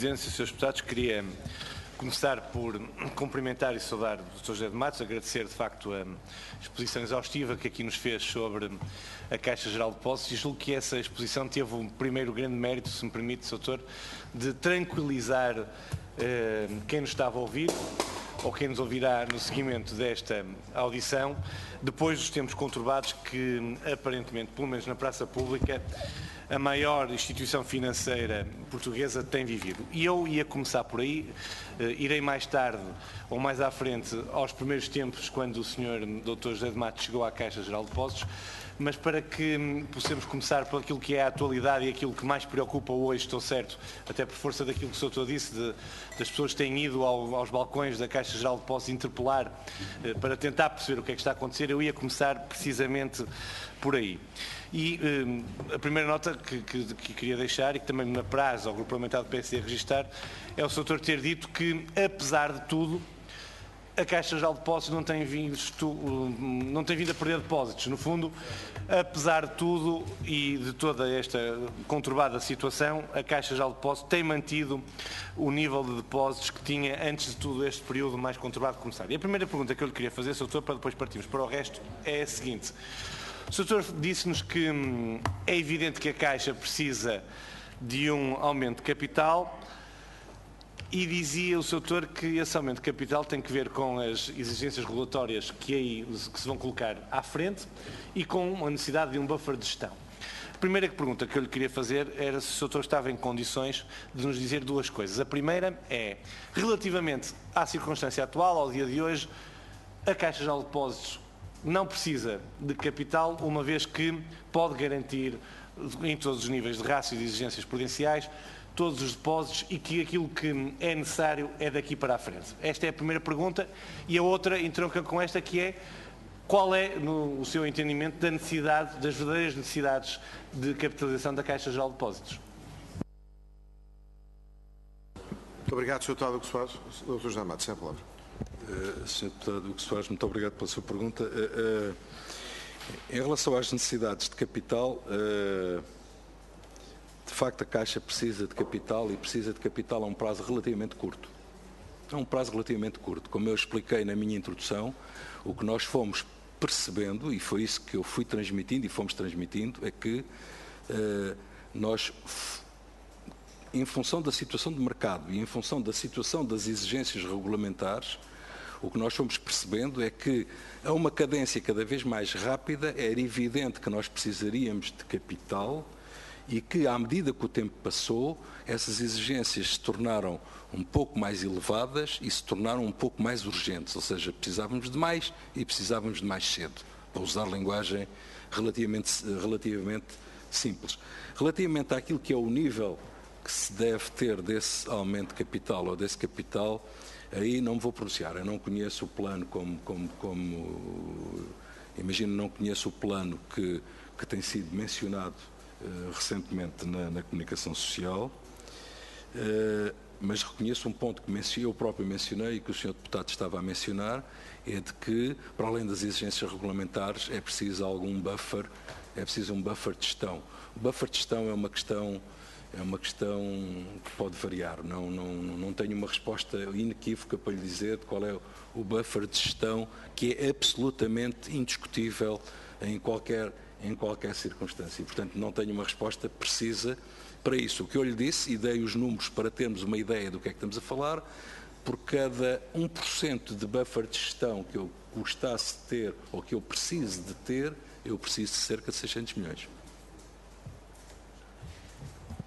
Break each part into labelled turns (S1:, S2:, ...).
S1: Presidente, Srs. Deputados, queria começar por cumprimentar e saudar o Dr. José de Matos, agradecer de facto a exposição exaustiva que aqui nos fez sobre a Caixa Geral de Depósitos e julgo que essa exposição teve o primeiro grande mérito, se me permite, Sr. Doutor, de tranquilizar quem nos estava a ouvir ou quem nos ouvirá no seguimento desta audição, depois dos tempos conturbados que aparentemente, pelo menos na praça pública, a maior instituição financeira portuguesa tem vivido. E eu ia começar por aí, irei mais tarde ou mais à frente aos primeiros tempos quando o Sr. Dr. José de Matos chegou à Caixa Geral de Depósitos, mas para que possamos começar por aquilo que é a atualidade e aquilo que mais preocupa hoje, estou certo, até por força daquilo que o Sr. disse, das pessoas que têm ido aos balcões da Caixa Geral de Depósitos interpelar para tentar perceber o que é que está a acontecer, eu ia começar precisamente por aí. E a primeira nota que queria deixar, e que também me apraz ao Grupo Parlamentar do PSD registar, é o Sr. Doutor ter dito que, apesar de tudo, a Caixa Geral de Depósitos não tem vindo a perder depósitos. No fundo, apesar de tudo e de toda esta conturbada situação, a Caixa Geral de Depósitos tem mantido o nível de depósitos que tinha antes de todo este período mais conturbado começar. E a primeira pergunta que eu lhe queria fazer, Sr. Doutor, para depois partirmos para o resto, é a seguinte. O Sr. Doutor disse-nos que é evidente que a Caixa precisa de um aumento de capital e dizia o Sr. Doutor que esse aumento de capital tem que ver com as exigências regulatórias que se vão colocar à frente e com a necessidade de um buffer de gestão. A primeira pergunta que eu lhe queria fazer era se o Sr. Doutor estava em condições de nos dizer duas coisas. A primeira é, relativamente à circunstância atual, ao dia de hoje, a Caixa Geral de Depósitos não precisa de capital, uma vez que pode garantir em todos os níveis de rácio e de exigências prudenciais todos os depósitos e que aquilo que é necessário é daqui para a frente. Esta é a primeira pergunta e a outra entronca com esta, que é qual é, no seu entendimento, da necessidade, das verdadeiras necessidades de capitalização da Caixa Geral de Depósitos.
S2: Muito obrigado, Sr. Deputado Hugo Soares. Dr. José de Matos, sem a palavra.
S3: Sr. Deputado Hugo Soares, muito obrigado pela sua pergunta. Em relação às necessidades de capital, de facto a Caixa precisa de capital e precisa de capital a um prazo relativamente curto. É um prazo relativamente curto. Como eu expliquei na minha introdução, o que nós fomos percebendo, e foi isso que eu fui transmitindo e fomos transmitindo, é que nós, em função da situação de mercado e em função da situação das exigências regulamentares, o que nós fomos percebendo é que a uma cadência cada vez mais rápida era evidente que nós precisaríamos de capital e que, à medida que o tempo passou, essas exigências se tornaram um pouco mais elevadas e se tornaram um pouco mais urgentes, ou seja, precisávamos de mais e precisávamos de mais cedo, para usar linguagem relativamente simples. Relativamente àquilo que é o nível que se deve ter desse aumento de capital ou desse capital, aí não me vou pronunciar. Eu não conheço o plano imagino, não conheço o plano que tem sido mencionado recentemente na comunicação social, mas reconheço um ponto que eu próprio mencionei e que o Sr. Deputado estava a mencionar, é de que, para além das exigências regulamentares, é preciso algum buffer, é preciso um buffer de gestão. O buffer de gestão é uma questão que pode variar. Não tenho uma resposta inequívoca para lhe dizer de qual é o buffer de gestão que é absolutamente indiscutível em qualquer circunstância. E, portanto, não tenho uma resposta precisa para isso. O que eu lhe disse, e dei os números para termos uma ideia do que é que estamos a falar, por cada 1% de buffer de gestão que eu gostasse de ter ou que eu preciso de ter, eu preciso de cerca de 600 milhões.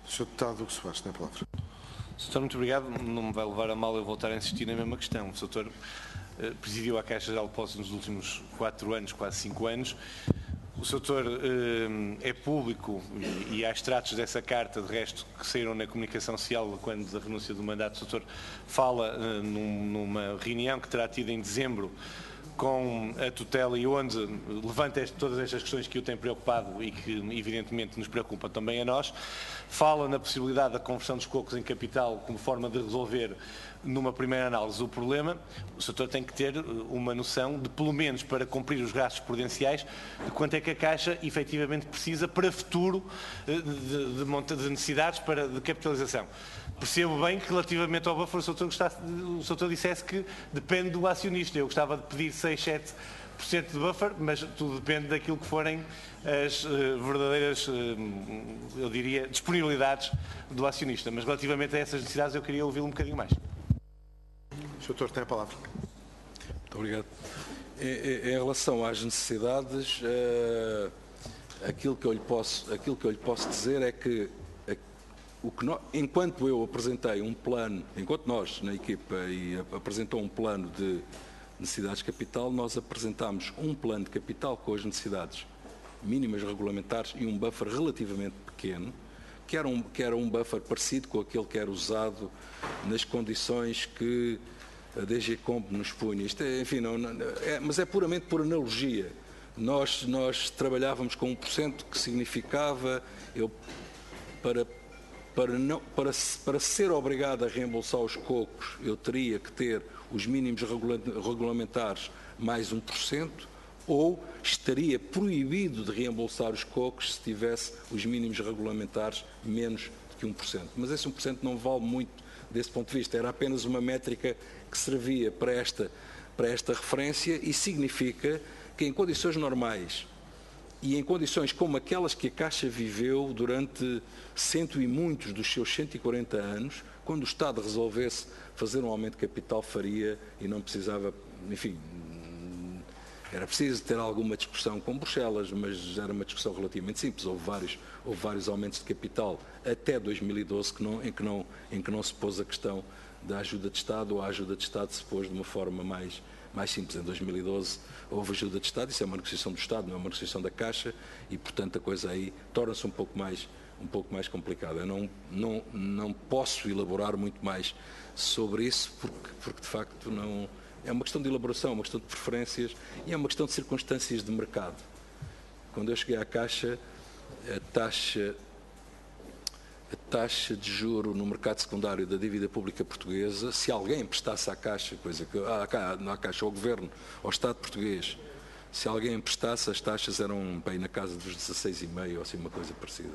S2: Sr. Deputado Hugo Soares, tem a palavra.
S1: Sr. Doutor, muito obrigado. Não me vai levar a mal eu voltar a insistir na mesma questão. O Sr. Doutor presidiu a Caixa Geral de Depósitos nos últimos 4 anos, quase 5 anos. O Sr. Doutor é público e há extratos dessa carta, de resto, que saíram na comunicação social quando da renúncia do mandato. O Sr. Doutor fala numa reunião que terá tido em dezembro com a tutela e onde levanta todas estas questões que o têm preocupado e que evidentemente nos preocupam também a nós, fala na possibilidade da conversão dos cocos em capital como forma de resolver numa primeira análise o problema. O setor tem que ter uma noção de, pelo menos para cumprir os gastos prudenciais, de quanto é que a Caixa efetivamente precisa para futuro de necessidades de capitalização. percebo bem que relativamente ao buffer o Sr. dissesse que depende do acionista. Eu gostava de pedir 6, 7% de buffer, mas tudo depende daquilo que forem as verdadeiras, eu diria, disponibilidades do acionista. Mas relativamente a essas necessidades eu queria ouvi-lo um bocadinho mais.
S2: O Sr. Doutor tem a palavra.
S3: Muito obrigado. Em relação às necessidades, aquilo que eu lhe posso dizer é que enquanto eu apresentei um plano, enquanto nós na equipa apresentou um plano de necessidades de capital, nós apresentámos um plano de capital com as necessidades mínimas regulamentares e um buffer relativamente pequeno, que era um buffer parecido com aquele que era usado nas condições que a DG Comp nos punha. Isto é, enfim, mas é puramente por analogia. Nós trabalhávamos com 1% que significava, para ser obrigado a reembolsar os cocos, eu teria que ter os mínimos regulamentares mais 1%, ou estaria proibido de reembolsar os cocos se tivesse os mínimos regulamentares menos do que 1%. Mas esse 1% não vale muito desse ponto de vista. Era apenas uma métrica que servia para esta referência e significa que em condições normais e em condições como aquelas que a Caixa viveu durante cento e muitos dos seus 140 anos, quando o Estado resolvesse fazer um aumento de capital, faria e não precisava, enfim, era preciso ter alguma discussão com Bruxelas, mas era uma discussão relativamente simples. Houve vários aumentos de capital até 2012 em que não se pôs a questão da ajuda de Estado, ou a ajuda de Estado se pôs de uma forma mais simples. Em 2012 houve ajuda de Estado, isso é uma negociação do Estado, não é uma negociação da Caixa, e portanto a coisa aí torna-se um pouco mais complicada. Eu não posso elaborar muito mais sobre isso, porque de facto não... É uma questão de elaboração, é uma questão de preferências e é uma questão de circunstâncias de mercado. Quando eu cheguei à Caixa, a taxa de juro no mercado secundário da dívida pública portuguesa, se alguém emprestasse à Caixa, não à Caixa, ao Governo, ao Estado português, se alguém emprestasse, as taxas eram bem na casa dos 16,5 ou assim uma coisa parecida.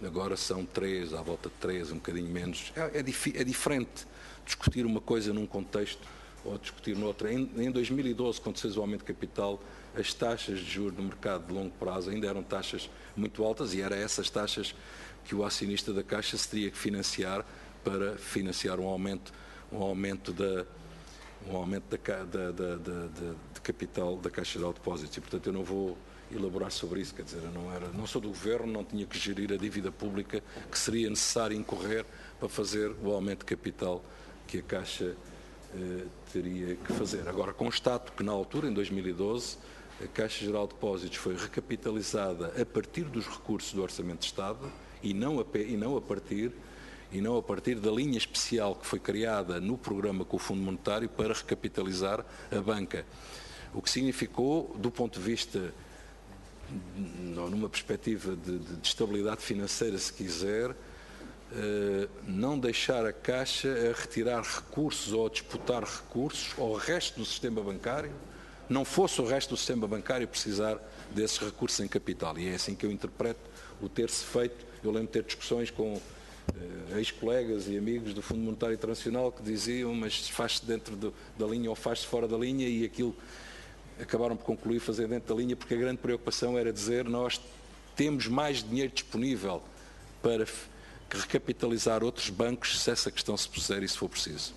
S3: Agora são 3, à volta de 3, um bocadinho menos. É diferente discutir uma coisa num contexto ou discutir noutra. Em 2012, quando se fez o aumento de capital, as taxas de juros no mercado de longo prazo ainda eram taxas muito altas e eram essas taxas que o acionista da Caixa se teria que financiar para financiar um aumento de capital da Caixa Geral de Depósitos. E, portanto, eu não vou elaborar sobre isso, quer dizer, eu não sou do Governo, não tinha que gerir a dívida pública que seria necessário incorrer para fazer o aumento de capital que a Caixa teria que fazer. Agora, constato que na altura, em 2012, a Caixa Geral de Depósitos foi recapitalizada a partir dos recursos do Orçamento de Estado e não a partir da linha especial que foi criada no programa com o Fundo Monetário para recapitalizar a banca. O que significou, do ponto de vista, numa perspectiva de estabilidade financeira, se quiser, não deixar a Caixa a retirar recursos ou a disputar recursos ao resto do sistema bancário, não fosse o resto do sistema bancário precisar desses recursos em capital. E é assim que eu interpreto o ter-se feito. Eu lembro de ter discussões com ex-colegas e amigos do Fundo Monetário Internacional que diziam, mas faz-se dentro da linha ou faz-se fora da linha, e aquilo acabaram por concluir fazer dentro da linha, porque a grande preocupação era dizer nós temos mais dinheiro disponível para recapitalizar outros bancos se essa questão se puser e se for preciso.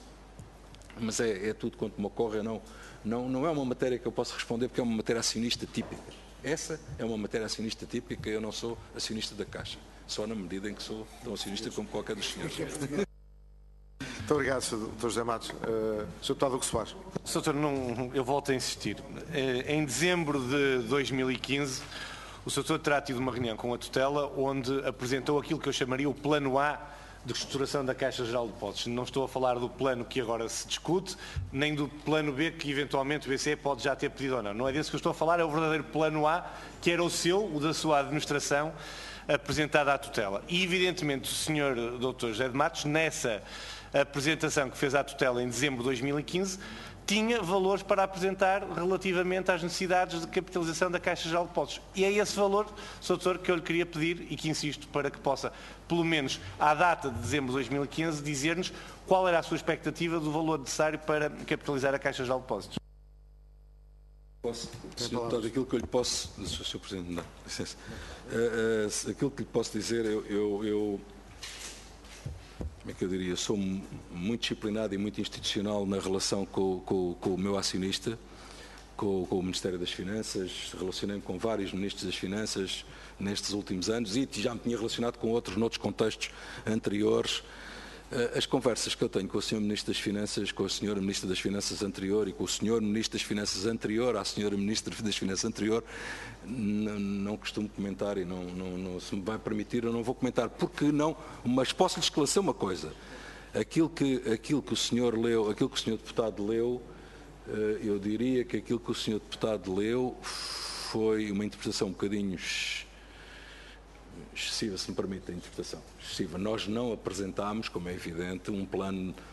S3: Mas é tudo quanto me ocorre. Não é uma matéria que eu posso responder porque é uma matéria acionista típica. Essa é uma matéria acionista típica. Eu não sou acionista da Caixa, só na medida em que sou um acionista como qualquer dos senhores.
S2: Muito obrigado, Sr. José Matos. Sr. Deputado Hugo Soares.
S1: Sr. Doutor, eu volto a insistir. Em dezembro de 2015, o Sr. Doutor terá tido uma reunião com a tutela onde apresentou aquilo que eu chamaria o plano A de reestruturação da Caixa Geral de Depósitos. Não estou a falar do plano que agora se discute, nem do plano B que eventualmente o BCE pode já ter pedido ou não. Não é desse que eu estou a falar, é o verdadeiro plano A, que era o seu, o da sua administração, apresentado à tutela. E evidentemente o Sr. Dr. José de Matos, nessa apresentação que fez à tutela em dezembro de 2015, tinha valores para apresentar relativamente às necessidades de capitalização da Caixa Geral de Depósitos. E é esse valor, Sr. Doutor, que eu lhe queria pedir e que insisto para que possa, pelo menos à data de dezembro de 2015, dizer-nos qual era a sua expectativa do valor necessário para capitalizar a Caixa Geral de Depósitos.
S3: Sr. Deputado, aquilo que eu lhe posso... Sr. Presidente, não, licença. Aquilo que lhe posso dizer, eu como é que eu diria, sou muito disciplinado e muito institucional na relação com o meu acionista, com o Ministério das Finanças, relacionei-me com vários ministros das Finanças nestes últimos anos e já me tinha relacionado com outros noutros contextos anteriores. As conversas que eu tenho com o Sr. Ministro das Finanças, com a Sra. Ministra das Finanças anterior e com o Sr. Ministro das Finanças anterior à Sra. Ministra das Finanças anterior, não costumo comentar e não, se me vai permitir, eu não vou comentar, porque não, mas posso lhe esclarecer uma coisa. Aquilo que o senhor leu, aquilo que o Sr. Deputado leu, eu diria que aquilo que o Sr. Deputado leu foi uma interpretação um bocadinho excessiva, se me permite a interpretação, excessiva. Nós não apresentámos, como é evidente, um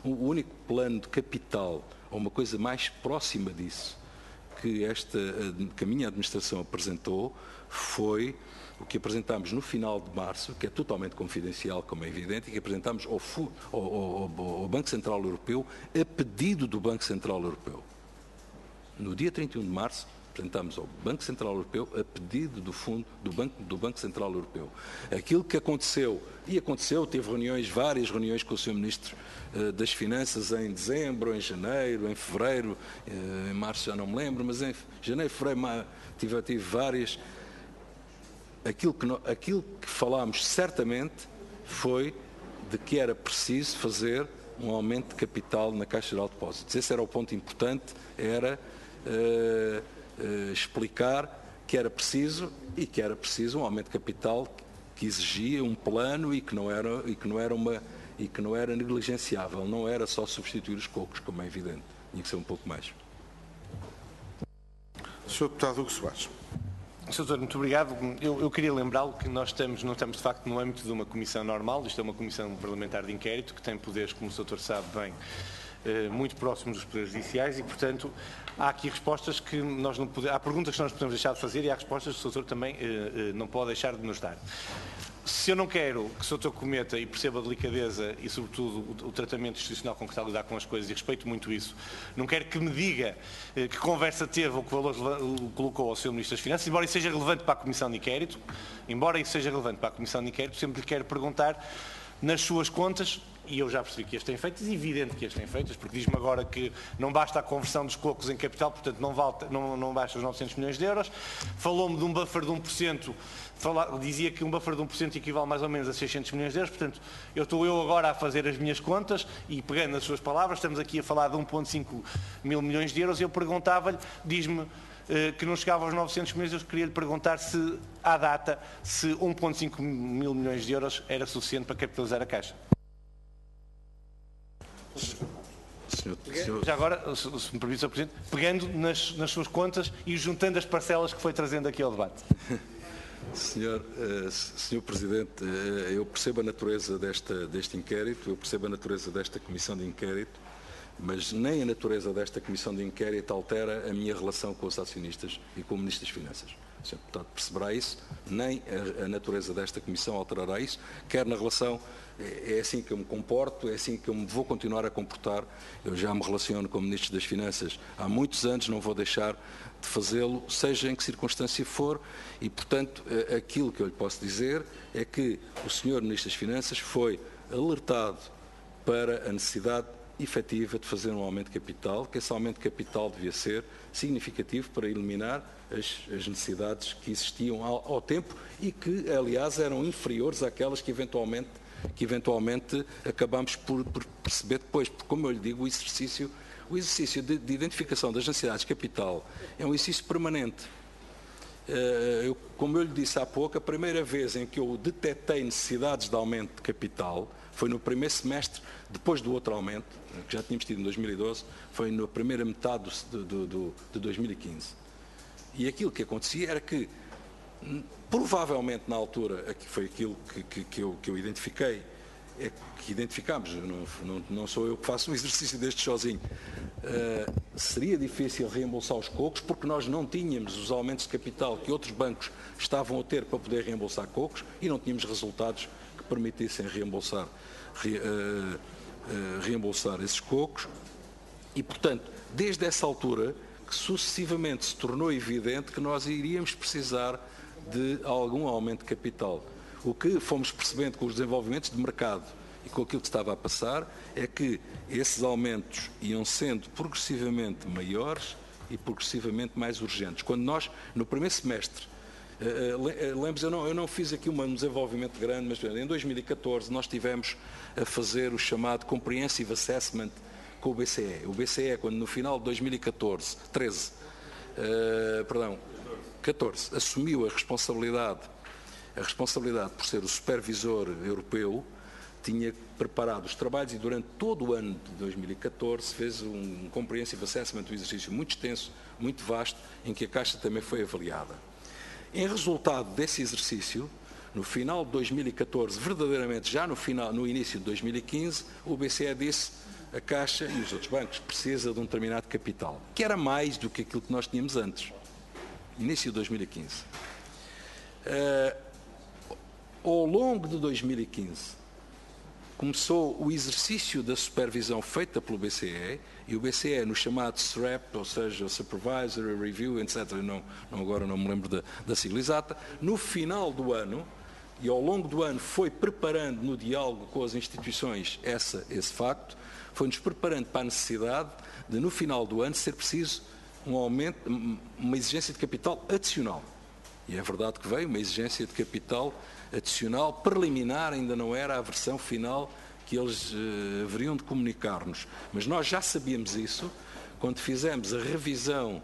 S3: único plano de capital, ou uma coisa mais próxima disso, que a minha administração apresentou, foi o que apresentámos no final de março, que é totalmente confidencial, como é evidente, e que apresentámos ao Banco Central Europeu, a pedido do Banco Central Europeu. No dia 31 de março, apresentámos ao Banco Central Europeu a pedido do fundo do Banco Central Europeu. Aquilo que aconteceu, teve várias reuniões com o Sr. Ministro das Finanças em dezembro, em janeiro, em fevereiro, em março já não me lembro, mas em janeiro, fevereiro, tive várias. Aquilo que falámos certamente foi de que era preciso fazer um aumento de capital na Caixa Geral de Depósitos. Esse era o ponto importante, era explicar que era preciso um aumento de capital que exigia um plano e que não era negligenciável, não era só substituir os cocos, como é evidente, tinha que ser um pouco mais.
S2: Sr. Deputado Hugo Soares.
S1: Sr. Doutor, muito obrigado. Eu queria lembrá-lo que nós não estamos de facto no âmbito de uma comissão normal, isto é uma comissão parlamentar de inquérito que tem poderes, como o Sr. Doutor sabe bem, muito próximos dos poderes judiciais e, portanto, há aqui respostas que nós não podemos, há perguntas que nós podemos deixar de fazer e há respostas que o Sr. Doutor também não pode deixar de nos dar. Se eu não quero que o Sr. Doutor cometa e perceba a delicadeza e, sobretudo, o tratamento institucional com que está a lidar com as coisas, e respeito muito isso, não quero que me diga que conversa teve ou que valores colocou ao Sr. Ministro das Finanças, embora isso seja relevante para a Comissão de Inquérito, sempre lhe quero perguntar nas suas contas, e eu já percebi que as têm feitas, é evidente que as têm feitas, porque diz-me agora que não basta a conversão dos cocos em capital, portanto não basta os 900 milhões de euros. Falou-me de um buffer de 1%, dizia que um buffer de 1% equivale mais ou menos a 600 milhões de euros, portanto estou agora a fazer as minhas contas e pegando nas suas palavras, estamos aqui a falar de 1,5 mil milhões de euros e eu perguntava-lhe, diz-me que não chegava aos 900 milhões, eu queria lhe perguntar se, à data, se 1,5 mil milhões de euros era suficiente para capitalizar a Caixa. Já agora, se me permite, Sr. Presidente, pegando nas suas contas e juntando as parcelas que foi trazendo aqui ao debate.
S3: Senhor Presidente, eu percebo a natureza deste inquérito, eu percebo a natureza desta comissão de inquérito, mas nem a natureza desta comissão de inquérito altera a minha relação com os acionistas e com o Ministro das Finanças. O Sr. Deputado perceberá isso, nem a natureza desta comissão alterará isso, quer na relação, é assim que eu me comporto, é assim que eu me vou continuar a comportar. Eu já me relaciono com o Ministro das Finanças há muitos anos, não vou deixar de fazê-lo, seja em que circunstância for, e, portanto, aquilo que eu lhe posso dizer é que o Sr. Ministro das Finanças foi alertado para a necessidade efetiva de fazer um aumento de capital, que esse aumento de capital devia ser significativo para eliminar as necessidades que existiam ao tempo e que, aliás, eram inferiores àquelas que eventualmente acabamos por perceber depois, porque, como eu lhe digo, o exercício de identificação das necessidades de capital é um exercício permanente. Como eu lhe disse há pouco, a primeira vez em que eu detetei necessidades de aumento de capital foi no primeiro semestre, depois do outro aumento, que já tínhamos tido em 2012, foi na primeira metade de 2015. E aquilo que acontecia era que, provavelmente na altura, foi aquilo que eu identifiquei, é que identificámos, não sou eu que faço um exercício deste sozinho, seria difícil reembolsar os cocos porque nós não tínhamos os aumentos de capital que outros bancos estavam a ter para poder reembolsar cocos e não tínhamos resultados que permitissem reembolsar esses cocos e, portanto, desde essa altura que sucessivamente se tornou evidente que nós iríamos precisar de algum aumento de capital. O que fomos percebendo com os desenvolvimentos de mercado e com aquilo que estava a passar é que esses aumentos iam sendo progressivamente maiores e progressivamente mais urgentes. Quando nós, no primeiro semestre, lembro-me, eu não fiz aqui um desenvolvimento grande, mas em 2014 nós tivemos a fazer o chamado Comprehensive Assessment com o BCE. O BCE, quando no final de 2014, 14, assumiu a responsabilidade por ser o supervisor europeu, tinha preparado os trabalhos e durante todo o ano de 2014 fez um Comprehensive Assessment, um exercício muito extenso, muito vasto, em que a Caixa também foi avaliada. Em resultado desse exercício, no final de 2014, verdadeiramente já no início de 2015, o BCE disse a Caixa e os outros bancos precisa de um determinado capital, que era mais do que aquilo que nós tínhamos antes, início de 2015. Ao longo de 2015, começou o exercício da supervisão feita pelo BCE e o BCE no chamado SREP, ou seja, Supervisory Review, etc. Agora não me lembro da sigla exata. No final do ano e ao longo do ano foi preparando no diálogo com as instituições esse facto, foi-nos preparando para a necessidade de no final do ano ser preciso um aumento, uma exigência de capital adicional. E é verdade que veio uma exigência de capital adicional, preliminar, ainda não era a versão final que eles haveriam de comunicar-nos. Mas nós já sabíamos isso quando fizemos a revisão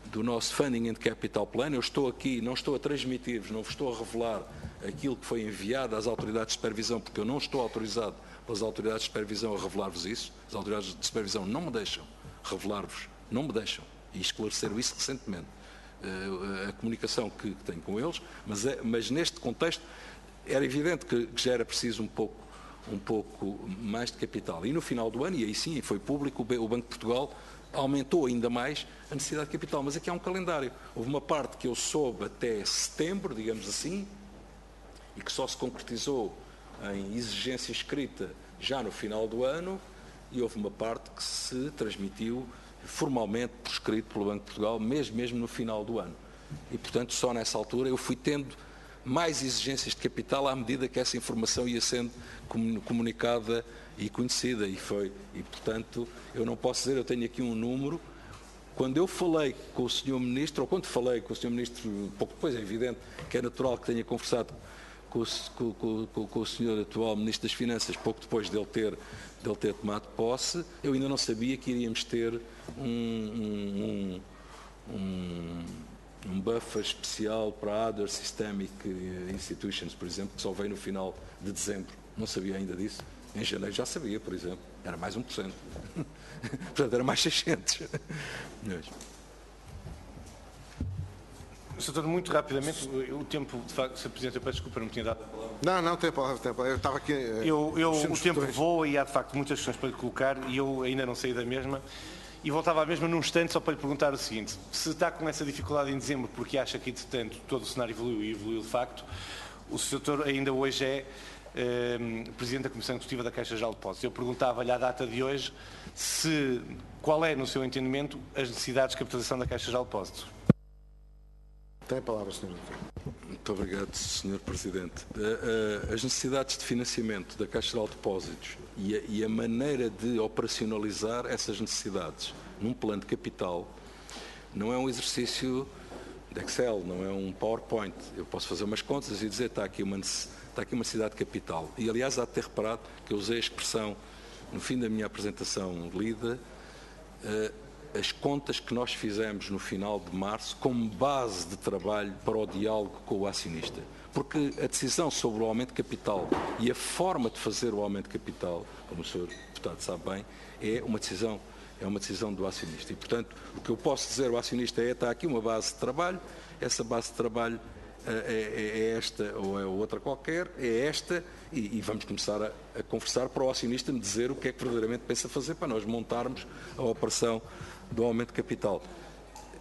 S3: do nosso Funding and Capital Plan. Eu estou aqui, não estou a transmitir-vos, não vos estou a revelar aquilo que foi enviado às autoridades de supervisão, porque eu não estou autorizado pelas autoridades de supervisão a revelar-vos isso. As autoridades de supervisão não me deixam revelar-vos, não me deixam, e esclareceram isso recentemente. A comunicação que tenho com eles, mas neste contexto era evidente que já era preciso um pouco mais de capital. E no final do ano, e aí sim foi público, o Banco de Portugal aumentou ainda mais a necessidade de capital. Mas aqui há um calendário. Houve uma parte que eu soube até setembro, digamos assim, e que só se concretizou em exigência escrita já no final do ano, e houve uma parte que se transmitiu formalmente por escrito pelo Banco de Portugal, mesmo no final do ano. E, portanto, só nessa altura eu fui tendo mais exigências de capital à medida que essa informação ia sendo comunicada e conhecida. E, portanto, eu não posso dizer, eu tenho aqui um número. Quando eu falei com o Sr. Ministro, ou quando falei com o Sr. Ministro, pouco depois, é evidente que é natural que tenha conversado com o Sr. atual Ministro das Finanças, pouco depois dele ter tomado posse, eu ainda não sabia que iríamos ter um buffer especial para Other Systemic Institutions, por exemplo, que só veio no final de dezembro. Não sabia ainda disso. Em janeiro já sabia, por exemplo. Era mais 1%. Portanto, era mais 600.
S1: Sr. Doutor, muito rapidamente, o tempo, de facto, Sr. Presidente, eu peço desculpa, não me tinha dado a palavra.
S2: Não, tem palavra. Eu estava aqui...
S1: o tempo voa e há, de facto, muitas questões para lhe colocar e eu ainda não saí da mesma. E voltava à mesma num instante só para lhe perguntar o seguinte: se está com essa dificuldade em dezembro porque acha que, entretanto, todo o cenário evoluiu e evoluiu de facto, o Sr. Doutor ainda hoje é Presidente da Comissão Executiva da Caixa Geral de Depósitos. Eu perguntava-lhe à data de hoje qual é, no seu entendimento, as necessidades de capitalização da Caixa Geral de Depósitos.
S2: Tem a palavra, Sr. Doutor.
S3: Muito obrigado, Sr. Presidente. As necessidades de financiamento da Caixa Geral de Depósitos e a maneira de operacionalizar essas necessidades num plano de capital não é um exercício de Excel, não é um PowerPoint. Eu posso fazer umas contas e dizer está aqui uma necessidade de capital. E, aliás, há de ter reparado que eu usei a expressão, no fim da minha apresentação lida, as contas que nós fizemos no final de março como base de trabalho para o diálogo com o acionista. Porque a decisão sobre o aumento de capital e a forma de fazer o aumento de capital, como o Sr. Deputado sabe bem, é uma decisão do acionista. E, portanto, o que eu posso dizer ao acionista está aqui uma base de trabalho, essa base de trabalho é esta ou é outra qualquer, é esta, e vamos começar a conversar para o acionista me dizer o que é que verdadeiramente pensa fazer para nós montarmos a operação do aumento de capital.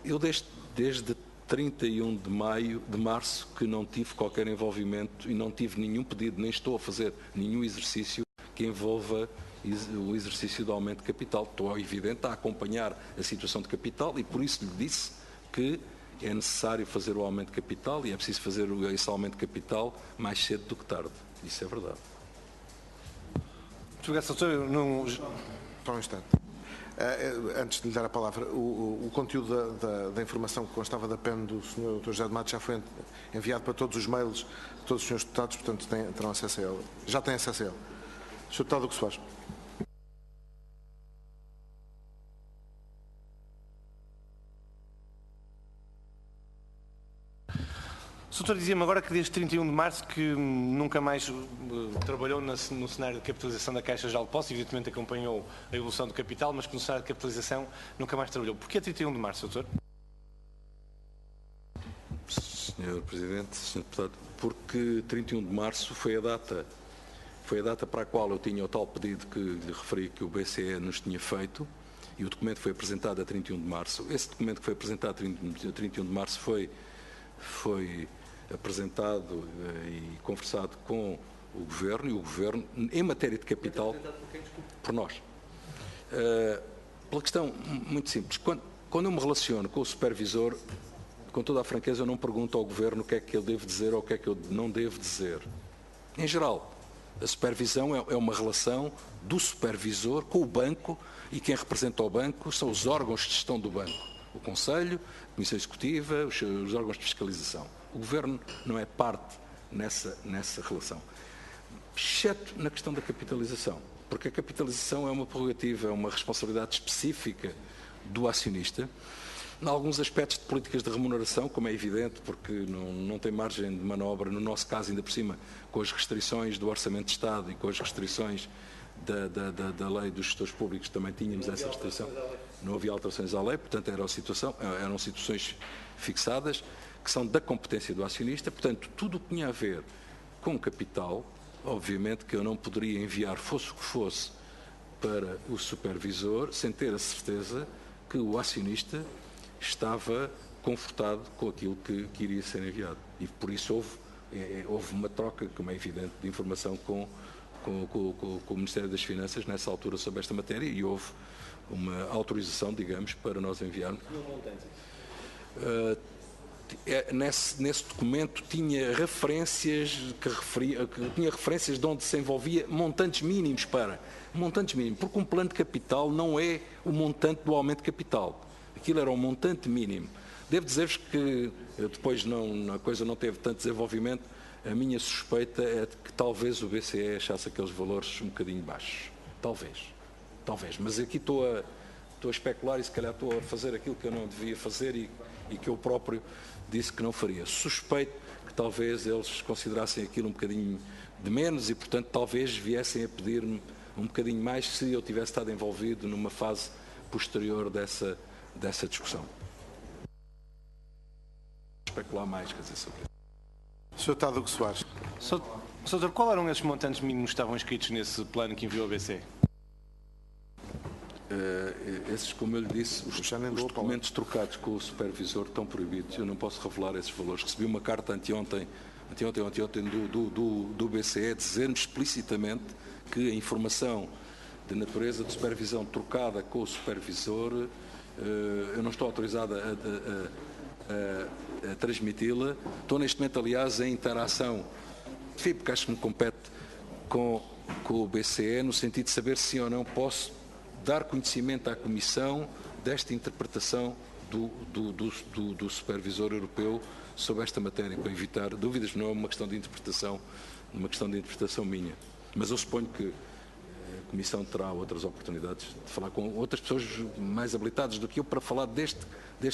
S3: Eu desde 31 de março que não tive qualquer envolvimento e não tive nenhum pedido, nem estou a fazer nenhum exercício que envolva o exercício do aumento de capital. Estou, evidente, a acompanhar a situação de capital e por isso lhe disse que é necessário fazer o aumento de capital e é preciso fazer esse aumento de capital mais cedo do que tarde. Isso é verdade.
S1: Muito obrigado, Sr. Doutor.
S2: Só um instante. Antes de lhe dar a palavra, o conteúdo da informação que constava da PEN do Sr. Dr. José de Matos já foi enviado para todos os mails de todos os senhores deputados, portanto terão acesso a ele. Já têm acesso a ele. Sr. Deputado, o que se faz?
S1: O doutor dizia-me agora que desde 31 de março que nunca mais trabalhou no cenário de capitalização da Caixa Geral de Depósitos, evidentemente acompanhou a evolução do capital, mas que no cenário de capitalização nunca mais trabalhou. Porquê 31 de março, doutor?
S3: Senhor Presidente, Senhor Deputado, porque 31 de março foi a data para a qual eu tinha o tal pedido que lhe referi que o BCE nos tinha feito e o documento foi apresentado a 31 de março. Esse documento que foi apresentado a 31 de março foi apresentado e conversado com o Governo, e o Governo, em matéria de capital, por nós. Pela questão muito simples, quando eu me relaciono com o Supervisor, com toda a franqueza, eu não pergunto ao Governo o que é que eu devo dizer ou o que é que eu não devo dizer. Em geral, a supervisão é uma relação do Supervisor com o banco, e quem representa o banco são os órgãos de gestão do banco. O Conselho, a Comissão Executiva, os órgãos de fiscalização. O Governo não é parte nessa relação, exceto na questão da capitalização, porque a capitalização é uma prerrogativa, é uma responsabilidade específica do acionista, em alguns aspectos de políticas de remuneração, como é evidente, porque não tem margem de manobra, no nosso caso ainda por cima, com as restrições do Orçamento de Estado e com as restrições da lei dos gestores públicos, também tínhamos essa restrição. Não havia alterações à lei, portanto eram situações fixadas, que são da competência do acionista, portanto tudo o que tinha a ver com capital, obviamente que eu não poderia enviar, fosse o que fosse, para o supervisor, sem ter a certeza que o acionista estava confortado com aquilo que iria ser enviado. E por isso houve uma troca, como é evidente, de informação com o Ministério das Finanças nessa altura sobre esta matéria e houve uma autorização, digamos, para nós enviarmos. Nesse documento tinha referências tinha referências de onde se envolvia montantes mínimos porque um plano de capital não é o montante do aumento de capital. Aquilo era um montante mínimo. Devo dizer-vos que depois a coisa não teve tanto desenvolvimento. A minha suspeita é de que talvez o BCE achasse aqueles valores um bocadinho baixos. Talvez. Mas aqui estou a especular e se calhar estou a fazer aquilo que eu não devia fazer e que eu próprio disse que não faria. Suspeito que talvez eles considerassem aquilo um bocadinho de menos e, portanto, talvez viessem a pedir-me um bocadinho mais se eu tivesse estado envolvido numa fase posterior dessa discussão. Especular mais, quer dizer, sobre isso.
S2: Sr. Deputado Hugo Soares.
S1: Sr. Doutor, qual eram esses montantes mínimos que estavam inscritos nesse plano que enviou a BCE?
S3: Esses, como eu lhe disse, os documentos trocados com o supervisor estão proibidos. Eu não posso revelar esses valores. Recebi uma carta anteontem do BCE dizendo explicitamente que a informação de natureza de supervisão trocada com o supervisor, eu não estou autorizado a transmiti-la. Estou neste momento, aliás, em interação, porque acho que me compete com o BCE, no sentido de saber se ou não posso dar conhecimento à Comissão desta interpretação do supervisor europeu sobre esta matéria, para evitar dúvidas. Não é uma questão de interpretação, minha. Mas eu suponho que a Comissão terá outras oportunidades de falar com outras pessoas mais habilitadas do que eu para falar deste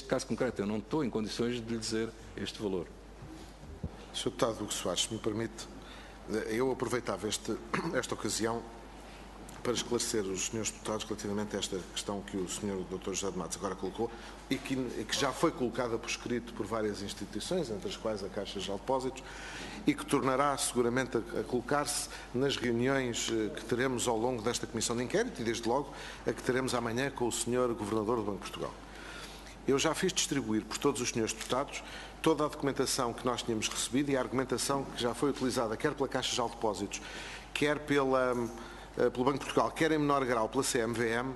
S3: caso concreto. Eu não estou em condições de lhe dizer este valor.
S2: Sr. Deputado Hugo Soares, se me permite, eu aproveitava esta ocasião para esclarecer os senhores deputados relativamente a esta questão que o senhor Dr. José de Matos agora colocou e que já foi colocada por escrito por várias instituições, entre as quais a Caixa Geral de Depósitos, e que tornará seguramente a colocar-se nas reuniões que teremos ao longo desta Comissão de Inquérito e, desde logo, a que teremos amanhã com o senhor Governador do Banco de Portugal. Eu já fiz distribuir por todos os senhores deputados toda a documentação que nós tínhamos recebido e a argumentação que já foi utilizada quer pela Caixa Geral de Depósitos, quer pelo Banco de Portugal, quer em menor grau pela CMVM,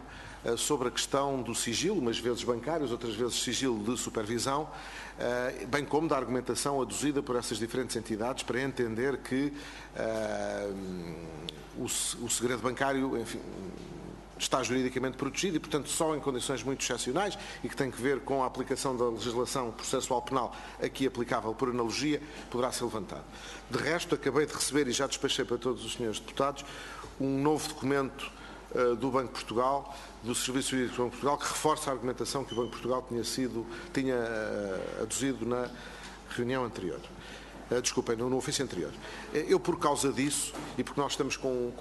S2: sobre a questão do sigilo, umas vezes bancários, outras vezes sigilo de supervisão, bem como da argumentação aduzida por essas diferentes entidades para entender que o segredo bancário, enfim, está juridicamente protegido e, portanto, só em condições muito excepcionais e que tem que ver com a aplicação da legislação processual penal aqui aplicável por analogia, poderá ser levantado. De resto, acabei de receber e já despachei para todos os senhores deputados um novo documento do Banco de Portugal, do Serviço Jurídico do Banco de Portugal, que reforça a argumentação que o Banco de Portugal tinha aduzido na reunião anterior. Desculpem, no ofício anterior. Eu, por causa disso, e porque nós estamos com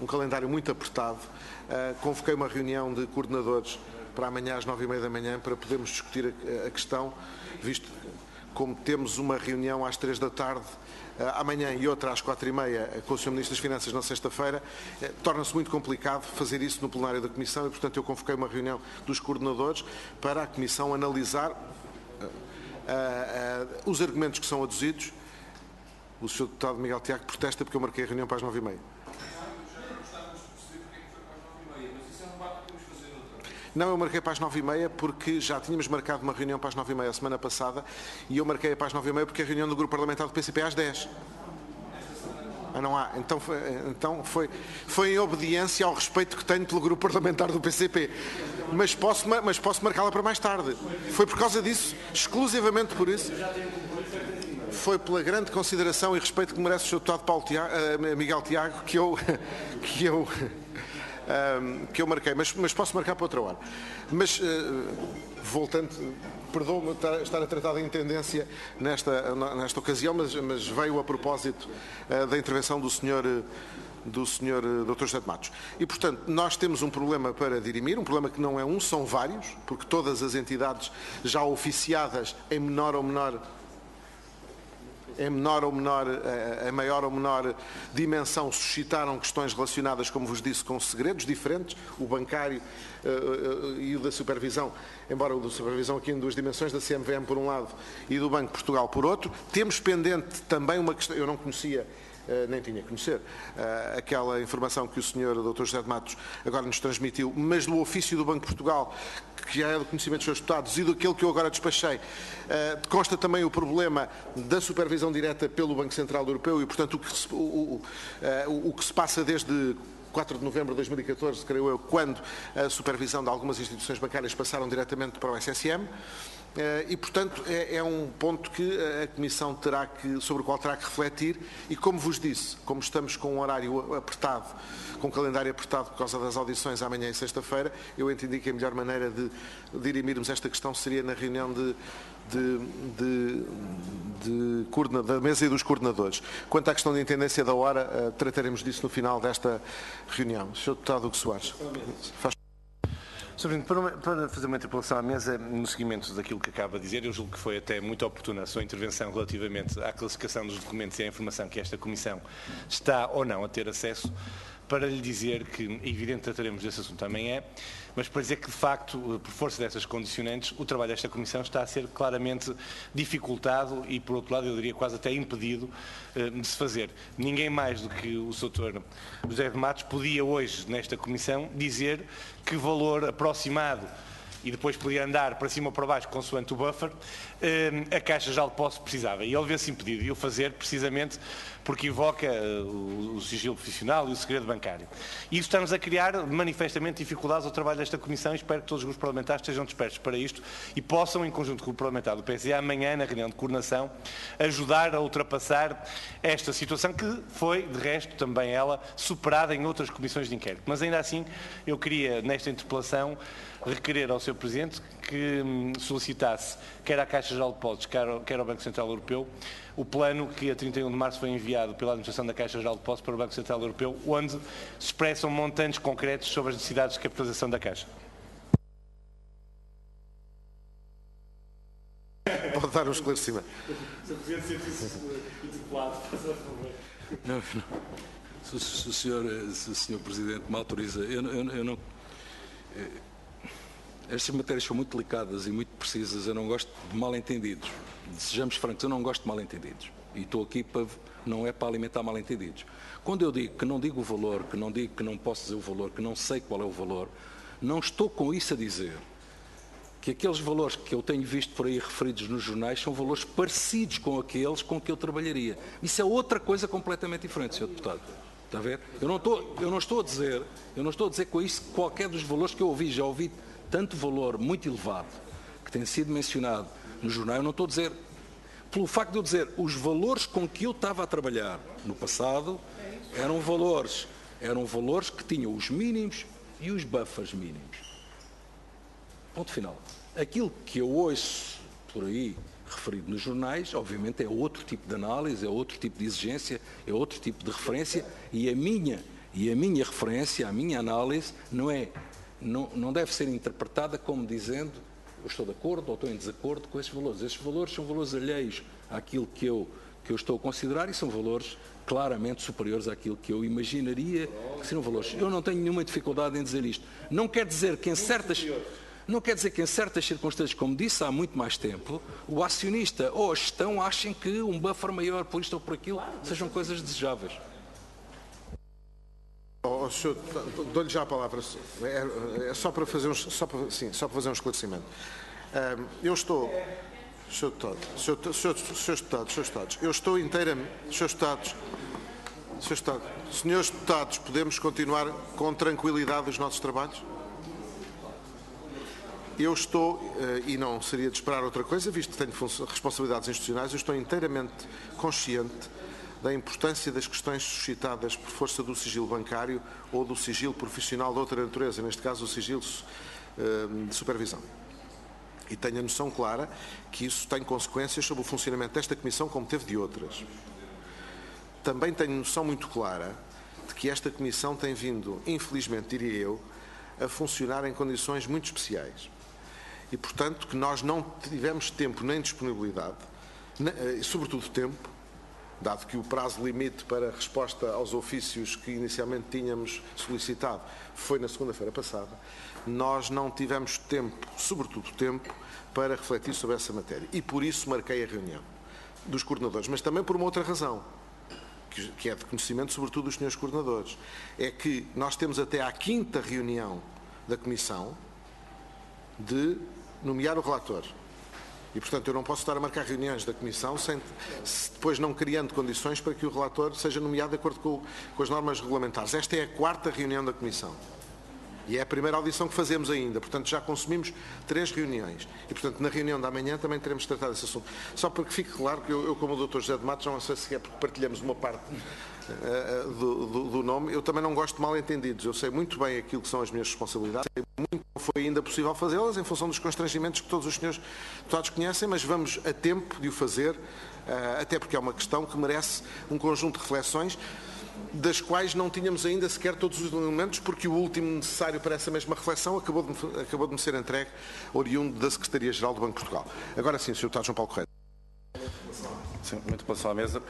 S2: um calendário muito apertado, convoquei uma reunião de coordenadores para amanhã às 9h30 da manhã para podermos discutir a questão, visto como temos uma reunião às 3 da tarde amanhã e outra às 4h30 com o Sr. Ministro das Finanças na sexta-feira, torna-se muito complicado fazer isso no plenário da Comissão e, portanto, eu convoquei uma reunião dos coordenadores para a Comissão analisar os argumentos que são aduzidos. O Sr. Deputado Miguel Tiago protesta porque eu marquei a reunião para as 9h30. Não, eu marquei para as 9h30 porque já tínhamos marcado uma reunião para as 9h30 a semana passada e eu marquei para as 9h30 porque a reunião do Grupo Parlamentar do PCP é às 10. Não há. Então foi em obediência ao respeito que tenho pelo Grupo Parlamentar do PCP. Mas posso marcá-la para mais tarde. Foi por causa disso, exclusivamente por isso. Foi pela grande consideração e respeito que merece o Sr. Deputado Miguel Tiago que eu marquei, mas posso marcar para outra hora. Mas, voltando, perdoe-me estar a tratar da intendência nesta ocasião, mas veio a propósito da intervenção do Sr. Dr. José de Matos. E, portanto, nós temos um problema para dirimir, um problema que não é um, são vários, porque todas as entidades já oficiadas em maior ou menor dimensão suscitaram questões relacionadas, como vos disse, com segredos diferentes, o bancário e o da supervisão, embora o da supervisão aqui em duas dimensões, da CMVM por um lado e do Banco de Portugal por outro. Temos pendente também uma questão, eu não conhecia, nem tinha que conhecer, aquela informação que o Sr. Dr. José de Matos agora nos transmitiu, mas do ofício do Banco de Portugal, que já é do conhecimento dos seus deputados, e daquele que eu agora despachei, consta também o problema da supervisão direta pelo Banco Central Europeu e, portanto, o que se passa desde 4 de novembro de 2014, creio eu, quando a supervisão de algumas instituições bancárias passaram diretamente para o SSM. E, portanto, é um ponto que a Comissão sobre o qual terá que refletir e, como vos disse, como estamos com um horário apertado, com um calendário apertado por causa das audições amanhã e sexta-feira, eu entendi que a melhor maneira de dirimirmos esta questão seria na reunião da mesa e dos coordenadores. Quanto à questão da intendência da hora, trataremos disso no final desta reunião. Sr. Deputado Hugo Soares.
S1: Para fazer uma interpelação à mesa, no seguimento daquilo que acaba de dizer, eu julgo que foi até muito oportuna a sua intervenção relativamente à classificação dos documentos e à informação que esta Comissão está ou não a ter acesso, para lhe dizer que, é evidente, trataremos desse assunto amanhã, mas para dizer que, de facto, por força dessas condicionantes, o trabalho desta Comissão está a ser claramente dificultado e, por outro lado, eu diria quase até impedido de se fazer. Ninguém mais do que o Sr. José de Matos podia hoje, nesta Comissão, dizer que valor aproximado, e depois podia andar para cima ou para baixo consoante o buffer, a Caixa já de Depósitos precisava. E ele vê-se impedido de o fazer precisamente porque invoca o sigilo profissional e o segredo bancário. E isso está-nos a criar manifestamente dificuldades ao trabalho desta Comissão e espero que todos os grupos parlamentares estejam dispersos para isto e possam, em conjunto com o grupo parlamentar do PSD, amanhã, na reunião de coordenação, ajudar a ultrapassar esta situação que foi, de resto, também ela, superada em outras comissões de inquérito. Mas ainda assim, eu queria, nesta interpelação, requerer ao Sr. Presidente que solicitasse, quer à Caixa Geral de Depósitos, quer ao Banco Central Europeu, o plano que a 31 de março foi enviado pela Administração da Caixa Geral de Depósitos para o Banco Central Europeu, onde se expressam montantes concretos sobre as necessidades de capitalização da Caixa.
S2: Pode dar um esclarecimento.
S1: Sr. Presidente, sente-se interpelado.
S3: Não. Se o senhor Presidente me autoriza, eu não... Estas matérias são muito delicadas e muito precisas, eu não gosto de mal-entendidos. Sejamos francos, eu não gosto de mal-entendidos. E estou aqui não é para alimentar mal-entendidos. Quando eu digo que não digo o valor, que não digo que não posso dizer o valor, que não sei qual é o valor, não estou com isso a dizer que aqueles valores que eu tenho visto por aí referidos nos jornais são valores parecidos com aqueles com que eu trabalharia. Isso é outra coisa completamente diferente, Sr. Deputado. Está a ver? Eu não estou a dizer com isso qualquer dos valores que eu ouvi. Já ouvi tanto valor muito elevado que tem sido mencionado no jornal. Eu não estou a dizer, pelo facto de eu dizer, os valores com que eu estava a trabalhar no passado eram valores que tinham os mínimos e os buffers mínimos. Ponto final. Aquilo que eu ouço por aí referido nos jornais, obviamente é outro tipo de análise, é outro tipo de exigência, é outro tipo de referência e a minha referência, a minha análise não deve ser interpretada como dizendo eu estou de acordo ou estou em desacordo com esses valores. Esses valores são valores alheios àquilo que eu estou a considerar e são valores claramente superiores àquilo que eu imaginaria que seriam valores. Eu não tenho nenhuma dificuldade em dizer isto. Não quer dizer que em certas circunstâncias, como disse há muito mais tempo, o acionista ou a gestão achem que um buffer maior por isto ou por aquilo sejam coisas desejáveis.
S2: Senhor, dou-lhe já a palavra. É só para fazer um esclarecimento. Eu estou... Senhores deputados, eu estou inteiramente... Senhores deputados, podemos continuar com tranquilidade os nossos trabalhos? Eu estou, e não seria de esperar outra coisa, visto que tenho responsabilidades institucionais, eu estou inteiramente consciente da importância das questões suscitadas por força do sigilo bancário ou do sigilo profissional de outra natureza, neste caso o sigilo de supervisão. E tenho a noção clara que isso tem consequências sobre o funcionamento desta Comissão, como teve de outras. Também tenho noção muito clara de que esta Comissão tem vindo, infelizmente, diria eu, a funcionar em condições muito especiais. E, portanto, que nós não tivemos tempo nem disponibilidade, e sobretudo tempo, dado que o prazo limite para a resposta aos ofícios que inicialmente tínhamos solicitado foi na segunda-feira passada, nós não tivemos tempo, sobretudo tempo, para refletir sobre essa matéria. E por isso marquei a reunião dos coordenadores, mas também por uma outra razão, que é de conhecimento sobretudo dos senhores coordenadores, é que nós temos até à 5ª reunião da Comissão de nomear o relator. E, portanto, eu não posso estar a marcar reuniões da Comissão depois não criando condições para que o relator seja nomeado de acordo com as normas regulamentares. Esta é a 4ª reunião da Comissão. E é a primeira audição que fazemos ainda. Portanto, já consumimos 3 reuniões. E, portanto, na reunião da manhã também teremos tratado desse assunto. Só para que fique claro que eu como o Dr. José de Matos, não sei se é porque partilhamos uma parte do nome, eu também não gosto de mal-entendidos. Eu sei muito bem aquilo que são as minhas responsabilidades. Sei muito que foi ainda possível fazê-las em função dos constrangimentos que todos os senhores deputados conhecem, mas vamos a tempo de o fazer, até porque é uma questão que merece um conjunto de reflexões, das quais não tínhamos ainda sequer todos os elementos, porque o último necessário para essa mesma reflexão acabou de me ser entregue, oriundo da Secretaria-Geral do Banco de Portugal. Agora sim, Sr. Deputado João Paulo Correia.
S4: Sim, uma interpelação à mesa.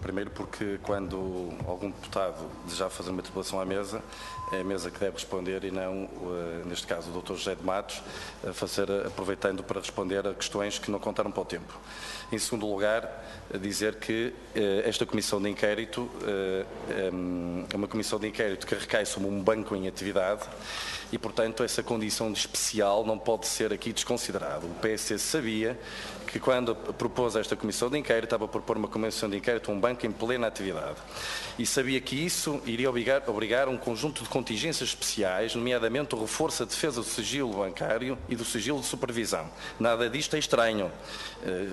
S4: Primeiro porque quando algum deputado desejar fazer uma interpelação à mesa, é a mesa que deve responder e não, neste caso, o Dr. José de Matos, aproveitando para responder a questões que não contaram para o tempo. Em segundo lugar, dizer que esta comissão de inquérito é uma comissão de inquérito que recai sobre um banco em atividade e, portanto, essa condição de especial não pode ser aqui desconsiderada. O PSC sabia que quando propôs esta comissão de inquérito, estava a propor uma comissão de inquérito a um banco em plena atividade. E sabia que isso iria obrigar um conjunto de contingências especiais, nomeadamente o reforço da defesa do sigilo bancário e do sigilo de supervisão. Nada disto é estranho.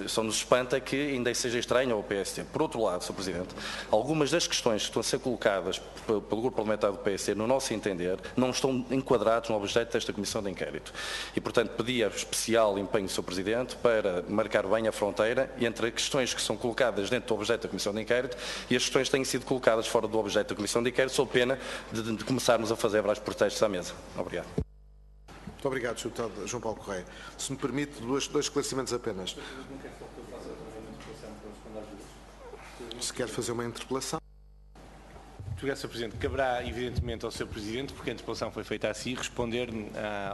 S4: Só nos espanta que ainda seja estranho ao PSC. Por outro lado, Sr. Presidente, algumas das questões que estão a ser colocadas pelo Grupo Parlamentar do PSC, no nosso entender, não estão enquadradas considerados no objeto desta Comissão de Inquérito. E, portanto, pedia especial empenho do Sr. Presidente para marcar bem a fronteira entre as questões que são colocadas dentro do objeto da Comissão de Inquérito e as questões que têm sido colocadas fora do objeto da Comissão de Inquérito, sob pena de começarmos a fazer vários protestos à mesa. Obrigado.
S2: Muito obrigado, Sr. Deputado João Paulo Correia. Se me permite, dois esclarecimentos apenas. Se quer fazer uma interpelação.
S1: Muito obrigado, Sr. Presidente. Caberá, evidentemente, ao Sr. Presidente, porque a interpelação foi feita assim, responder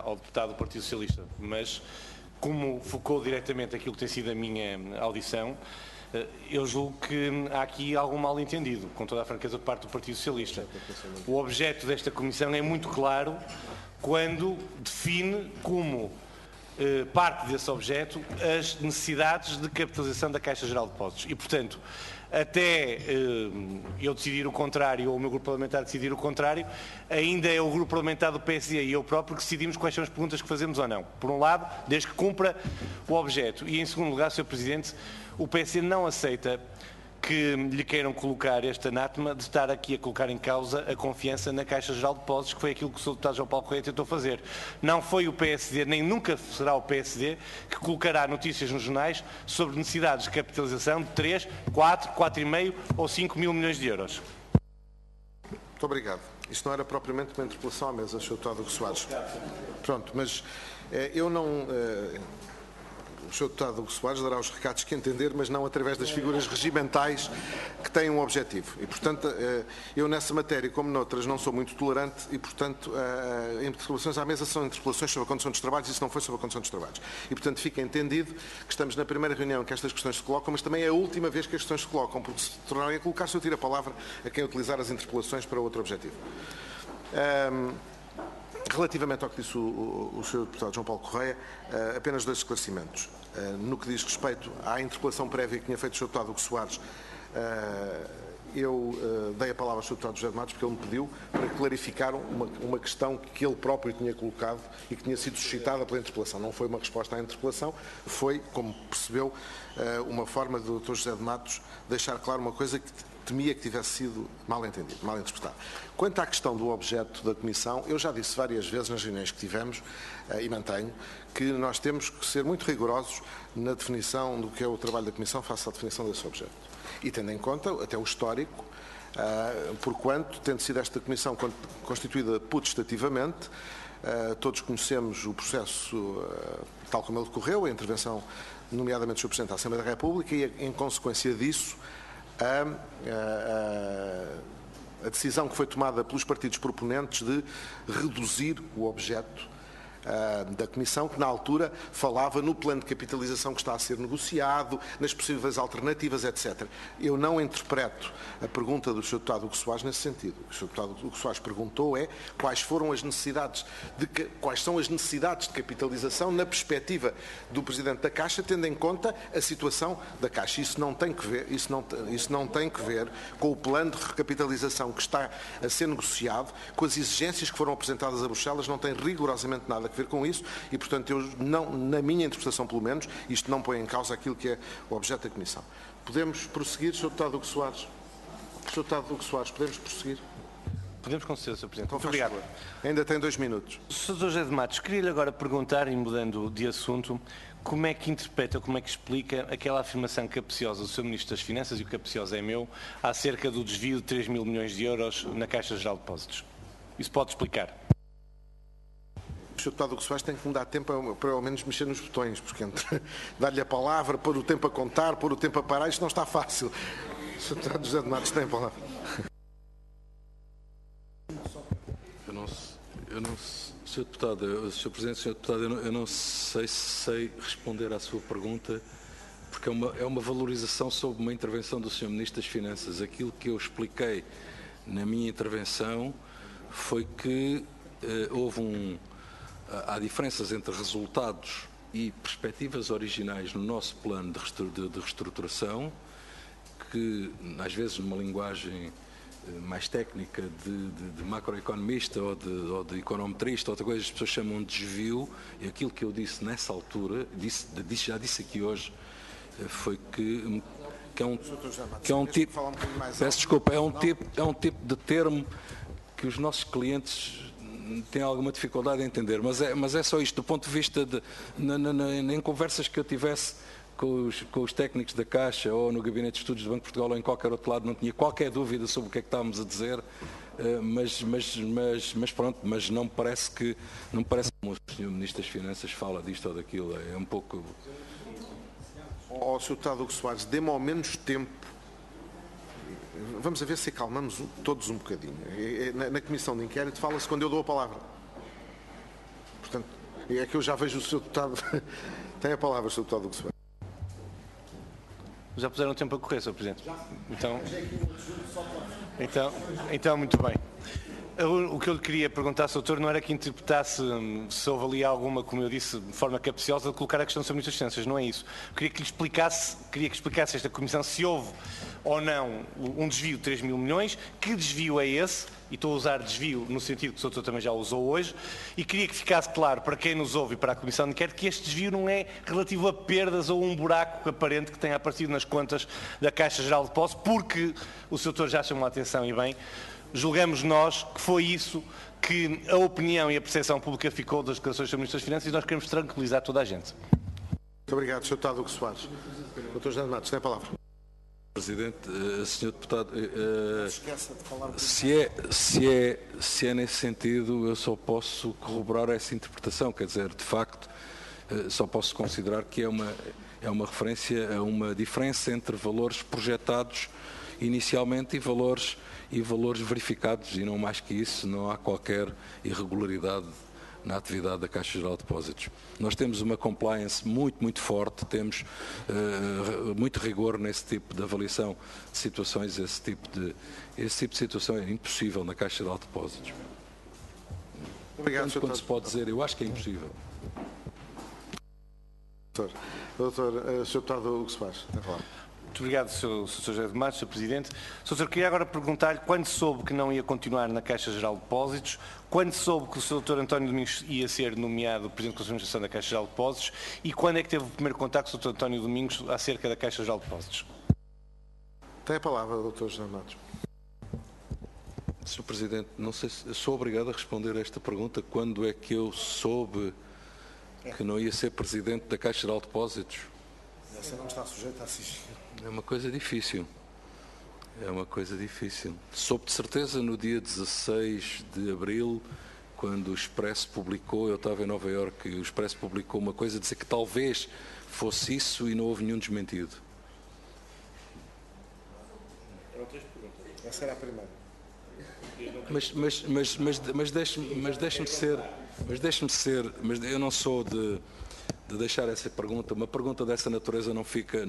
S1: ao deputado do Partido Socialista. Mas, como focou diretamente aquilo que tem sido a minha audição, eu julgo que há aqui algum mal-entendido, com toda a franqueza, por parte do Partido Socialista. O objeto desta Comissão é muito claro quando define como parte desse objeto as necessidades de capitalização da Caixa Geral de Depósitos. E, portanto, até eu decidir o contrário, ou o meu grupo parlamentar decidir o contrário, ainda é o grupo parlamentar do PSD e eu próprio que decidimos quais são as perguntas que fazemos ou não. Por um lado, desde que cumpra o objeto. E, em segundo lugar, Sr. Presidente, o PSD não aceita que lhe queiram colocar este anátema de estar aqui a colocar em causa a confiança na Caixa Geral de Depósitos, que foi aquilo que o Sr. Deputado João Paulo Correia tentou fazer. Não foi o PSD, nem nunca será o PSD, que colocará notícias nos jornais sobre necessidades de capitalização de 3, 4, 4,5 ou 5 mil milhões de euros.
S2: Muito obrigado. Isto não era propriamente uma interpelação à mesa, Sr. Deputado Hugo Soares. Pronto, mas eu não... O Sr. Deputado Hugo Soares dará os recados que entender, mas não através das figuras regimentais que têm um objetivo. E, portanto, eu nessa matéria, como noutras, não sou muito tolerante e, portanto, interpelações à mesa são interpelações sobre a condição dos trabalhos e isso não foi sobre a condição dos trabalhos. E, portanto, fica entendido que estamos na primeira reunião em que estas questões se colocam, mas também é a última vez que as questões se colocam, porque se tornarem a colocar-se, eu tiro a palavra a quem utilizar as interpelações para outro objetivo. Relativamente ao que disse o Sr. Deputado João Paulo Correia, apenas dois esclarecimentos. No que diz respeito à interpelação prévia que tinha feito o Sr. Deputado Hugo Soares, eu dei a palavra ao Sr. Deputado José de Matos porque ele me pediu para clarificar uma questão que ele próprio tinha colocado e que tinha sido suscitada pela interpelação. Não foi uma resposta à interpelação, foi, como percebeu, uma forma do Dr. José de Matos deixar claro uma coisa que temia que tivesse sido mal entendido, mal interpretado. Quanto à questão do objeto da Comissão, eu já disse várias vezes nas reuniões que tivemos, e mantenho, que nós temos que ser muito rigorosos na definição do que é o trabalho da Comissão face à definição desse objeto. E tendo em conta até o histórico, porquanto, tendo sido esta Comissão constituída putestativamente, todos conhecemos o processo tal como ele decorreu, a intervenção, nomeadamente do Sr. Presidente da Assembleia da República, e em consequência disso, a decisão que foi tomada pelos partidos proponentes de reduzir o objeto da Comissão, que na altura falava no plano de capitalização que está a ser negociado, nas possíveis alternativas, etc. Eu não interpreto a pergunta do Sr. Deputado Hugo Soares nesse sentido. O que o Sr. Deputado Hugo Soares perguntou é quais são as necessidades de capitalização na perspectiva do Presidente da Caixa, tendo em conta a situação da Caixa. Isso não tem que ver com o plano de recapitalização que está a ser negociado, com as exigências que foram apresentadas a Bruxelas, não tem rigorosamente nada a ver com isso e, portanto, eu não, na minha interpretação, pelo menos, isto não põe em causa aquilo que é o objeto da Comissão. Podemos prosseguir, Sr. Deputado Hugo Soares? Sr. Deputado Hugo Soares, podemos prosseguir?
S1: Podemos, com certeza, Sr. Presidente.
S2: Então,
S1: muito obrigado.
S2: Ainda tem 2 minutos.
S1: Sr. José de Matos, queria-lhe agora perguntar, e mudando de assunto, como é que interpreta, como é que explica aquela afirmação capciosa do Sr. Ministro das Finanças, e o capcioso é meu, acerca do desvio de 3 mil milhões de euros na Caixa Geral de Depósitos? Isso pode explicar?
S2: O Sr. Deputado Hugo Soares tem que me dar tempo para ao menos mexer nos botões, porque entre dar-lhe a palavra, pôr o tempo a contar, pôr o tempo a parar, isto não está fácil. O Sr. Deputado José de Matos tem a palavra.
S3: Sr. Deputado, Sr. Presidente, Sr. Deputado, eu não sei se sei responder à sua pergunta, porque é uma valorização sobre uma intervenção do Sr. Ministro das Finanças. Aquilo que eu expliquei na minha intervenção foi que há diferenças entre resultados e perspectivas originais no nosso plano de reestruturação, que às vezes numa linguagem mais técnica de macroeconomista ou de econometrista, outra coisa, as pessoas chamam de desvio, e aquilo que eu disse nessa altura, já disse aqui hoje, foi que é um tipo, peço desculpa, é um tipo de termo que os nossos clientes tem alguma dificuldade em entender, mas é só isto, do ponto de vista em conversas que eu tivesse com os técnicos da Caixa ou no Gabinete de Estudos do Banco de Portugal ou em qualquer outro lado, não tinha qualquer dúvida sobre o que é que estávamos a dizer, mas pronto, mas não me parece como o Sr. Ministro das Finanças fala disto ou daquilo, é um pouco...
S2: Ó, Sr. Deputado Hugo Soares, dê-me ao menos tempo. Vamos a ver se acalmamos todos um bocadinho. Na Comissão de Inquérito fala-se quando eu dou a palavra. Portanto, é que eu já vejo o Sr. Deputado... Tem a palavra, Sr. Deputado Hugo Soares.
S1: Já puseram o tempo a correr, Sr. Presidente. Então, muito bem. O que eu lhe queria perguntar, Sr. Doutor, não era que interpretasse se houve ali alguma, como eu disse, de forma capciosa, de colocar a questão do Sr. Ministro das Finanças, não é isso. Queria que explicasse esta Comissão se houve ou não um desvio de 3 mil milhões, que desvio é esse, e estou a usar desvio no sentido que o Sr. Doutor também já usou hoje, e queria que ficasse claro para quem nos ouve e para a Comissão de Inquérito que este desvio não é relativo a perdas ou um buraco aparente que tenha aparecido nas contas da Caixa Geral de Depósitos, porque o Sr. Doutor já chamou a atenção e bem, julgamos nós que foi isso que a opinião e a percepção pública ficou das declarações do Sr. Ministro das Finanças e nós queremos tranquilizar toda a gente.
S2: Muito obrigado, Sr. Deputado Hugo Soares. Dr. José de Matos, tem a palavra.
S3: Presidente, Sr. Deputado, se é nesse sentido, eu só posso corroborar essa interpretação, quer dizer, de facto, só posso considerar que é uma referência a uma diferença entre valores projetados inicialmente e valores verificados, e não mais que isso, não há qualquer irregularidade na atividade da Caixa Geral de Depósitos. Nós temos uma compliance muito forte, temos muito rigor nesse tipo de avaliação de situações, esse tipo de situação é impossível na Caixa Geral de Depósitos.
S2: Obrigado, Sr.
S3: Quando se pode dizer, eu acho que é impossível.
S2: Sr. Deputado Hugo Soares, tem a palavra.
S1: Muito obrigado, Sr. José de Matos, Sr. Presidente. Sr. Doutor, queria agora perguntar-lhe, quando soube que não ia continuar na Caixa Geral de Depósitos, quando soube que o Sr. Dr. António Domingos ia ser nomeado Presidente do Conselho de Administração da Caixa Geral de Depósitos e quando é que teve o primeiro contacto com o Dr. António Domingos acerca da Caixa Geral de Depósitos?
S2: Tem a palavra, Dr. José de Matos.
S3: Sr. Presidente, não sei se sou obrigado a responder a esta pergunta. Quando é que eu soube que não ia ser Presidente da Caixa Geral de Depósitos?
S2: Essa não está sujeita a sigilo.
S3: É uma coisa difícil. Soube de certeza no dia 16 de abril, quando o Expresso publicou, eu estava em Nova Iorque, o Expresso publicou uma coisa a dizer que talvez fosse isso e não houve nenhum desmentido.
S2: Essa era a primeira.
S3: Mas eu não sou de deixar essa pergunta, uma pergunta dessa natureza não fica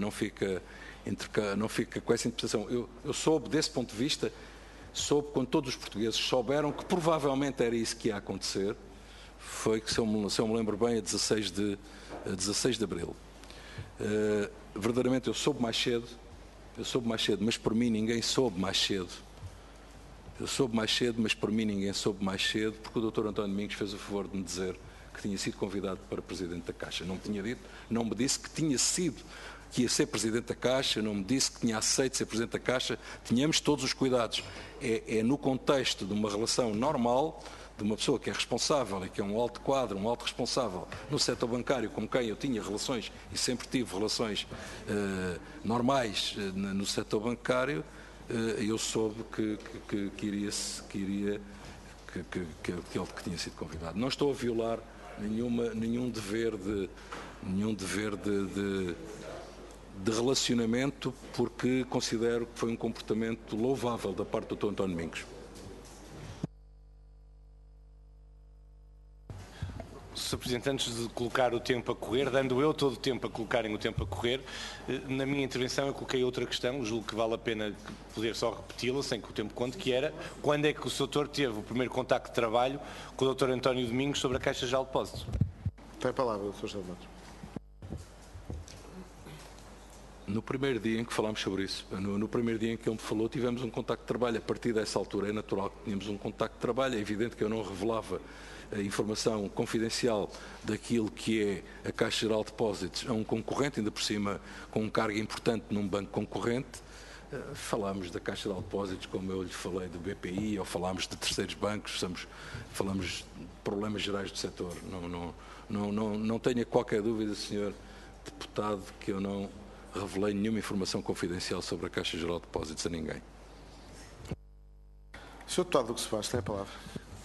S3: com essa interpretação. Eu soube, desse ponto de vista, quando todos os portugueses souberam que provavelmente era isso que ia acontecer, foi que, se eu me lembro bem, a 16 de abril. Verdadeiramente eu soube mais cedo, mas por mim ninguém soube mais cedo. Eu soube mais cedo, mas por mim ninguém soube mais cedo, porque o Dr. António Domingos fez o favor de me dizer que tinha sido convidado para Presidente da Caixa. Não me tinha dito, não me disse que ia ser Presidente da Caixa, não me disse que tinha aceito ser Presidente da Caixa. Tínhamos todos os cuidados. É no contexto de uma relação normal, de uma pessoa que é responsável e que é um alto quadro, um alto responsável no setor bancário, com quem eu tinha relações e sempre tive relações normais no setor bancário, eu soube que ele tinha sido convidado. Não estou a violar nenhum dever de relacionamento, porque considero que foi um comportamento louvável da parte do Dr. António Domingos.
S1: Sr. Presidente, antes de colocar o tempo a correr, dando eu todo o tempo a colocarem o tempo a correr, na minha intervenção eu coloquei outra questão, julgo que vale a pena poder só repeti-la, sem que o tempo conte, que era quando é que o Sr. Doutor teve o primeiro contacto de trabalho com o Dr. António Domingos sobre a Caixa Geral de Depósitos?
S2: Tem a palavra, Dr. José de Matos.
S3: No primeiro dia em que falámos sobre isso, no primeiro dia em que ele me falou, tivemos um contacto de trabalho. A partir dessa altura é natural que tínhamos um contacto de trabalho. É evidente que eu não revelava a informação confidencial daquilo que é a Caixa Geral de Depósitos a um concorrente, ainda por cima com um cargo importante num banco concorrente, Falámos da Caixa de Depósitos, como eu lhe falei, do BPI, ou falámos de terceiros bancos, falamos de problemas gerais do setor. Não tenha qualquer dúvida, Sr. Deputado, que eu não revelei nenhuma informação confidencial sobre a Caixa Geral de Depósitos a ninguém.
S2: Sr. Deputado, o que se faz? Tem a palavra.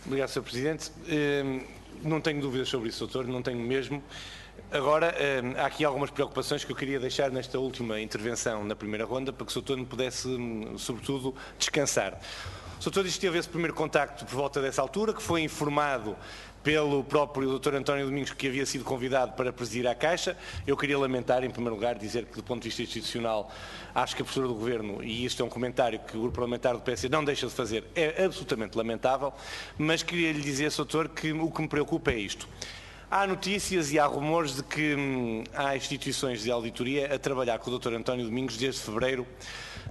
S1: Obrigado, Sr. Presidente. Não tenho dúvidas sobre isso, doutor, não tenho mesmo. Agora, há aqui algumas preocupações que eu queria deixar nesta última intervenção na primeira ronda, para que o doutor me pudesse, sobretudo, descansar. O doutor disse que teve esse primeiro contacto por volta dessa altura, que foi informado pelo próprio Dr. António Domingos que havia sido convidado para presidir a Caixa. Eu queria lamentar, em primeiro lugar, dizer que, do ponto de vista institucional, acho que a postura do Governo, e isto é um comentário que o Grupo Parlamentar do PS não deixa de fazer, é absolutamente lamentável, mas queria lhe dizer, Sr. Doutor, que o que me preocupa é isto. Há notícias e há rumores de que há instituições de auditoria a trabalhar com o Dr. António Domingos desde fevereiro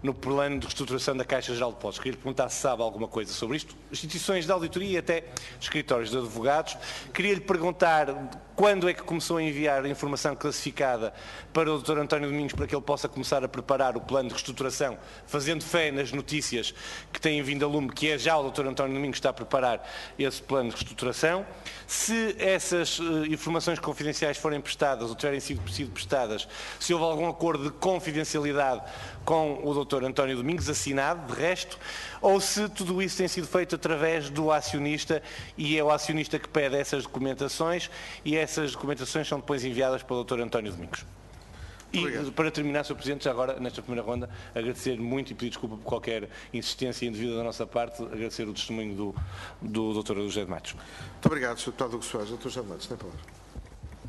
S1: no plano de reestruturação da Caixa Geral de Depósitos. Queria lhe perguntar se sabe alguma coisa sobre isto. Instituições de auditoria e até escritórios de advogados. Queria lhe perguntar quando é que começou a enviar informação classificada para o Dr. António Domingos para que ele possa começar a preparar o plano de reestruturação, fazendo fé nas notícias que têm vindo a lume, que é já o Dr. António Domingos que está a preparar esse plano de reestruturação. Se essas informações confidenciais forem prestadas ou tiverem sido prestadas, se houve algum acordo de confidencialidade com o Dr. António Domingos, assinado, de resto, ou se tudo isso tem sido feito através do acionista e é o acionista que pede essas documentações e essas documentações são depois enviadas para o Dr. António Domingos. E, para terminar, Sr. Presidente, já agora, nesta primeira ronda, agradecer muito e pedir desculpa por qualquer insistência indevida da nossa parte, agradecer o testemunho do Dr. José de Matos.
S2: Muito obrigado, Sr. Deputado Hugo Soares. Dr. José de Matos, tem a palavra.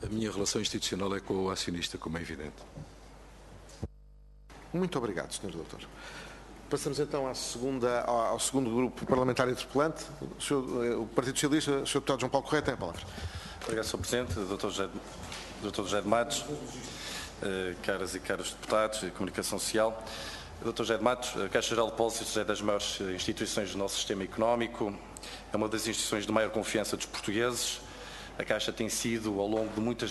S3: A minha relação institucional é com o acionista, como é evidente.
S2: Muito obrigado, Sr. Doutor. Passamos então ao segundo grupo parlamentar interpelante. O Partido Socialista, o Sr. Deputado João Paulo Correia, tem a palavra.
S4: Obrigado, Sr. Presidente, Dr. José de Matos, caras e caros deputados de Comunicação Social. Dr. José de Matos, a Caixa Geral de Depósitos é das maiores instituições do nosso sistema económico, é uma das instituições de maior confiança dos portugueses. A Caixa tem sido, ao longo de muitas